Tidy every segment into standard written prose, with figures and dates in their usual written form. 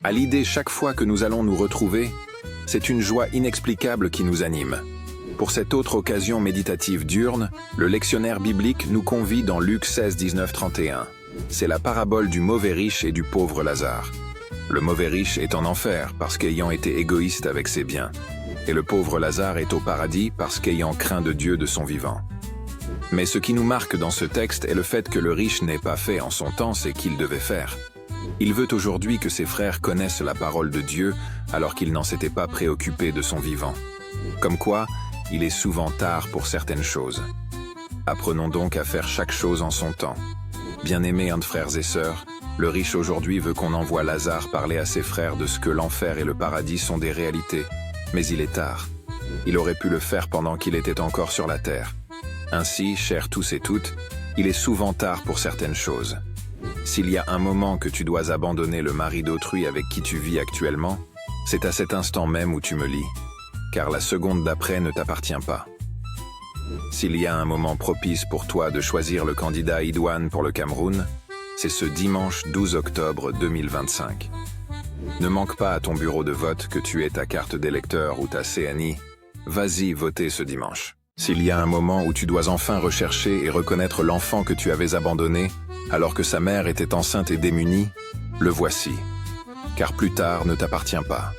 À l'idée chaque fois que nous allons nous retrouver, c'est une joie inexplicable qui nous anime. Pour cette autre occasion méditative diurne, le lectionnaire biblique nous convie dans Luc 16, 19, 31. C'est la parabole du mauvais riche et du pauvre Lazare. Le mauvais riche est en enfer parce qu'ayant été égoïste avec ses biens. Et le pauvre Lazare est au paradis parce qu'ayant craint de Dieu de son vivant. Mais ce qui nous marque dans ce texte est le fait que le riche n'ait pas fait en son temps ce qu'il devait faire. Il veut aujourd'hui que ses frères connaissent la parole de Dieu alors qu'il n'en s'était pas préoccupé de son vivant. Comme quoi, il est souvent tard pour certaines choses. Apprenons donc à faire chaque chose en son temps. Bien-aimés frères et sœurs, le riche aujourd'hui veut qu'on envoie Lazare parler à ses frères de ce que l'enfer et le paradis sont des réalités. Mais il est tard. Il aurait pu le faire pendant qu'il était encore sur la terre. Ainsi, chers tous et toutes, il est souvent tard pour certaines choses. S'il y a un moment que tu dois abandonner le mari d'autrui avec qui tu vis actuellement, c'est à cet instant même où tu me lis, car la seconde d'après ne t'appartient pas. S'il y a un moment propice pour toi de choisir le candidat idoine pour le Cameroun, c'est ce dimanche 12 octobre 2025. Ne manque pas à ton bureau de vote que tu aies ta carte d'électeur ou ta CNI. Vas-y voter ce dimanche. S'il y a un moment où tu dois enfin rechercher et reconnaître l'enfant que tu avais abandonné, alors que sa mère était enceinte et démunie, le voici. Car plus tard ne t'appartient pas.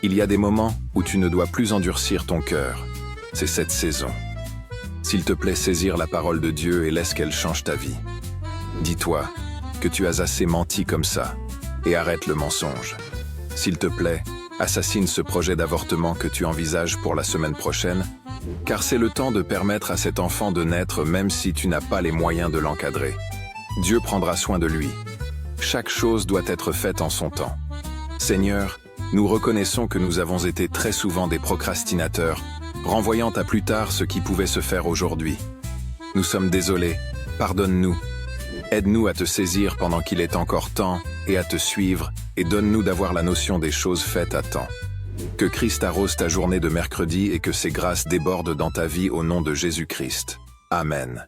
Il y a des moments où tu ne dois plus endurcir ton cœur. C'est cette saison. S'il te plaît, saisir la parole de Dieu et laisse qu'elle change ta vie. Dis-toi que tu as assez menti comme ça, et arrête le mensonge. S'il te plaît, assassine ce projet d'avortement que tu envisages pour la semaine prochaine, car c'est le temps de permettre à cet enfant de naître même si tu n'as pas les moyens de l'encadrer. Dieu prendra soin de lui. Chaque chose doit être faite en son temps. Seigneur, nous reconnaissons que nous avons été très souvent des procrastinateurs, renvoyant à plus tard ce qui pouvait se faire aujourd'hui. Nous sommes désolés, pardonne-nous. Aide-nous à te saisir pendant qu'il est encore temps et à te suivre, et donne-nous d'avoir la notion des choses faites à temps. Que Christ arrose ta journée de mercredi et que ses grâces débordent dans ta vie au nom de Jésus-Christ. Amen.